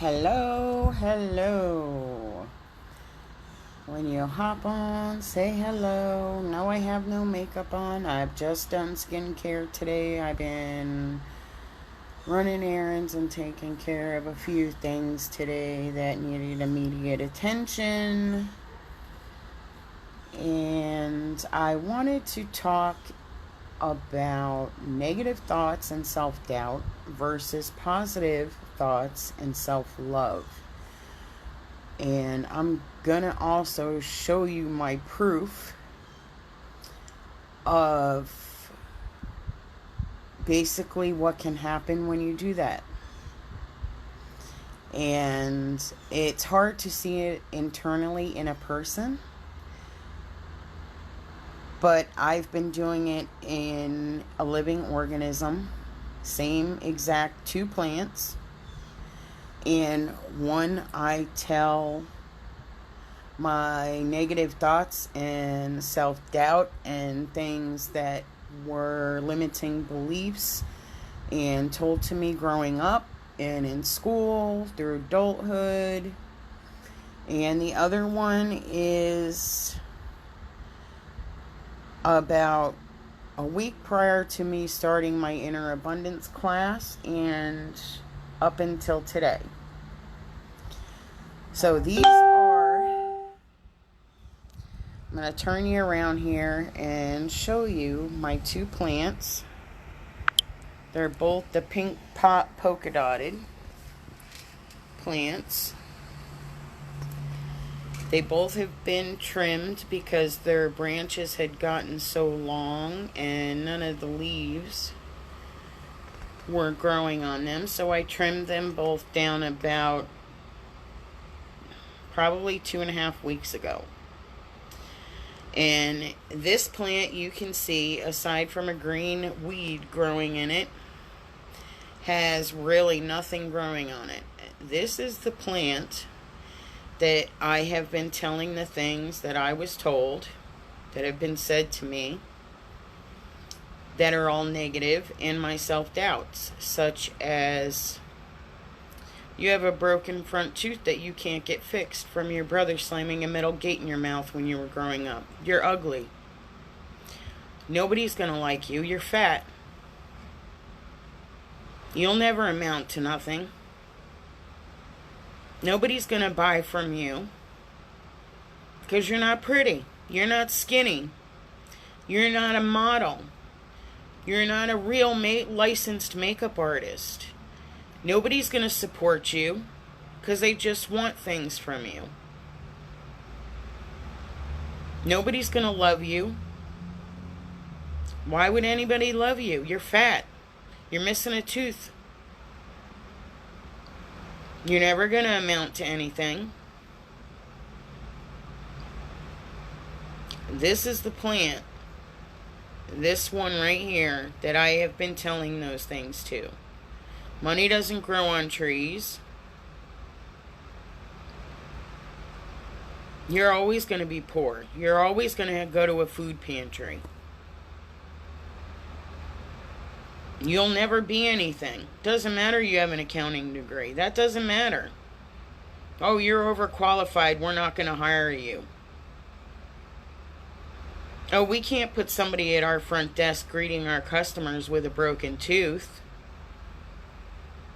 Hello, hello. When you hop on, say hello. No, I have no makeup on. I've just done skincare today. I've been running errands and taking care of a few things today that needed immediate attention. And I wanted to talk about negative thoughts and self doubt versus positive thoughts and self love. And I'm gonna also show you my proof of basically what can happen when you do that. And it's hard to see it internally in a person, but I've been doing it in a living organism, same exact two plants. And one, I tell my negative thoughts and self-doubt and things that were limiting beliefs and told to me growing up and in school through adulthood. And the other one is about a week prior to me starting my inner abundance class and up until today. So these are, I'm going to turn you around here and show you my two plants. They're both the pink pot polka dotted plants. They both have been trimmed because their branches had gotten so long and none of the leaves were growing on them. So I trimmed them both down about probably 2.5 weeks ago. And this plant, you can see, aside from a green weed growing in it, has really nothing growing on it. This is the plant that I have been telling the things that I was told, that have been said to me, that are all negative, and my self-doubts, such as you have a broken front tooth that you can't get fixed from your brother slamming a metal gate in your mouth when you were growing up. You're ugly. Nobody's gonna like you. You're fat. You'll never amount to nothing. Nobody's gonna buy from you because you're not pretty. You're not skinny. You're not a model. You're not a real licensed makeup artist. Nobody's going to support you because they just want things from you. Nobody's going to love you. Why would anybody love you? You're fat. You're missing a tooth. You're never going to amount to anything. This is the plant. This one right here that I have been telling those things to. Money doesn't grow on trees. You're always going to be poor. You're always going to go to a food pantry. You'll never be anything. Doesn't matter you have an accounting degree. That doesn't matter. Oh, you're overqualified. We're not going to hire you. Oh, we can't put somebody at our front desk greeting our customers with a broken tooth.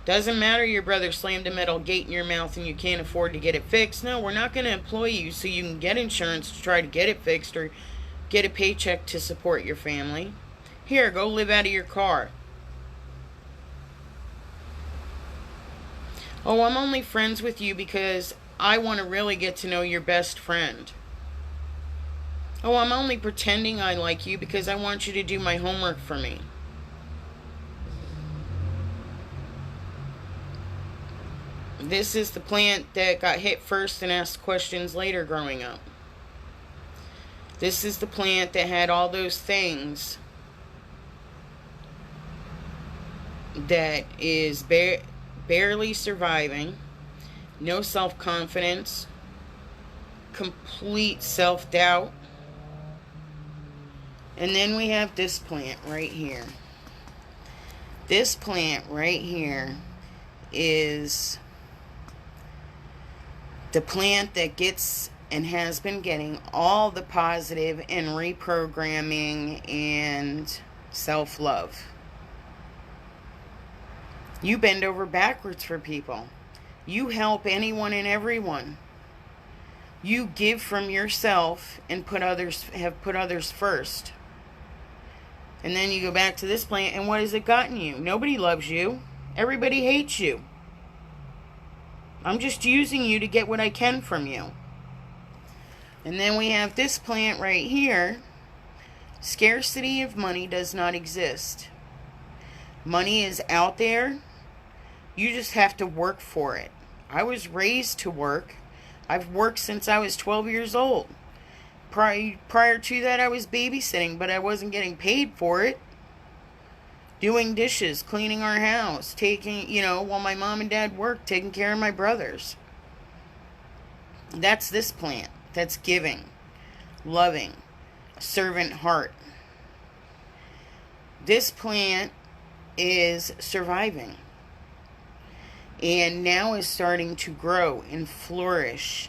Doesn't matter your brother slammed a metal gate in your mouth and you can't afford to get it fixed. No, we're not going to employ you so you can get insurance to try to get it fixed or get a paycheck to support your family. Here, go live out of your car. Oh, I'm only friends with you because I want to really get to know your best friend. Oh, I'm only pretending I like you because I want you to do my homework for me. This is the plant that got hit first and asked questions later growing up. This is the plant that had all those things that is barely surviving, no self-confidence, complete self-doubt. And then we have this plant right here. This plant right here is The plant that gets and has been getting all the positive and reprogramming and self-love. You bend over backwards for people. You help anyone and everyone. You give from yourself and have put others first. And then you go back to this plant, and what has it gotten you? Nobody loves you. Everybody hates you. I'm just using you to get what I can from you. And then we have this plant right here. Scarcity of money does not exist. Money is out there. You just have to work for it. I was raised to work. I've worked since I was 12 years old. Prior to that, I was babysitting, but I wasn't getting paid for it. Doing dishes, cleaning our house, while my mom and dad worked, taking care of my brothers. That's this plant. That's giving, loving, servant heart. This plant is surviving. And now is starting to grow and flourish.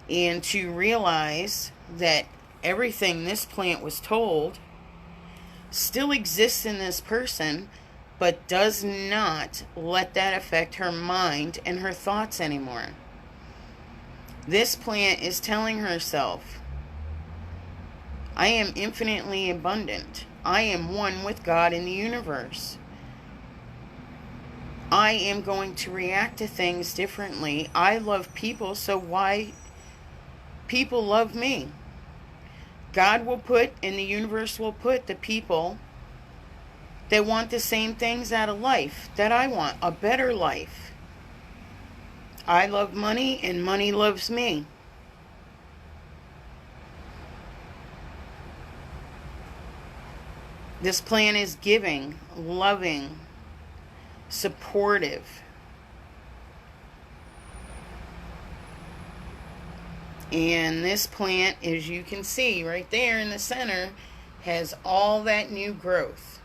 And to realize that everything this plant was told still exists in this person, but does not let that affect her mind and her thoughts anymore. This plant is telling herself, I am infinitely abundant. I am one with God in the universe. I am going to react to things differently. I love people, so why people love me? God will put, and the universe will put, the people that want the same things out of life that I want, a better life. I love money, and money loves me. This plant is giving, loving, supportive. And this plant, as you can see right there in the center, has all that new growth.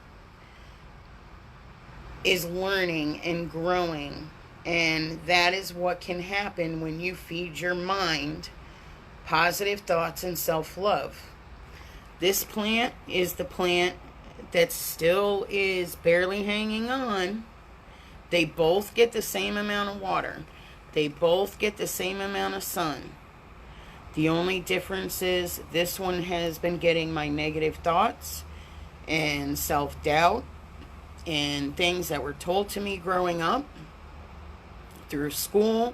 Is learning and growing. And that is what can happen when you feed your mind positive thoughts and self-love. This plant is the plant that still is barely hanging on. They both get the same amount of water. They both get the same amount of sun. The only difference is this one has been getting my negative thoughts and self-doubt and things that were told to me growing up, through school,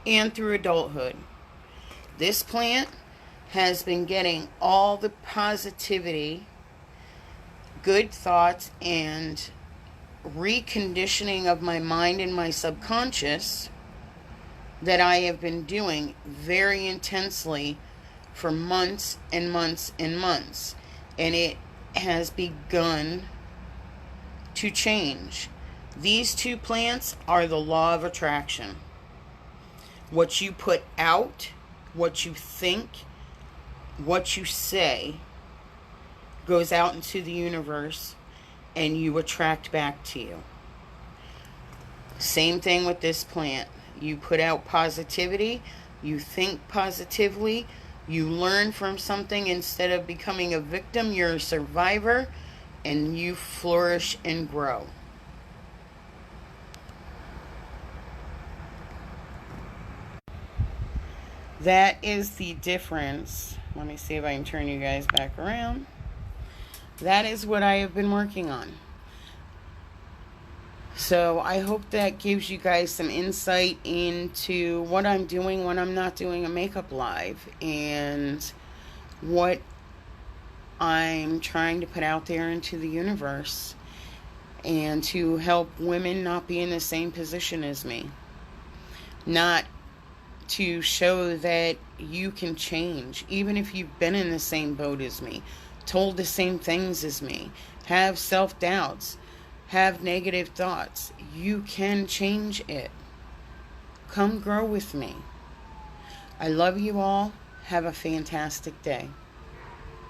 and through adulthood. This plant has been getting all the positivity, good thoughts, and reconditioning of my mind and my subconscious that I have been doing very intensely for months and months and months. And it has begun to change. These two plants are the law of attraction. What you put out, what you think, what you say goes out into the universe and you attract back to you. Same thing with this plant. You put out positivity, you think positively, you learn from something instead of becoming a victim, you're a survivor, and you flourish and grow. That is the difference. Let me see if I can turn you guys back around. That is what I have been working on. So I hope that gives you guys some insight into what I'm doing when I'm not doing a makeup live, and what I'm trying to put out there into the universe, and to help women not be in the same position as me. Not to show that you can change, even if you've been in the same boat as me, told the same things as me, have self-doubts, have negative thoughts. You can change it. Come grow with me. I love you all. Have a fantastic day.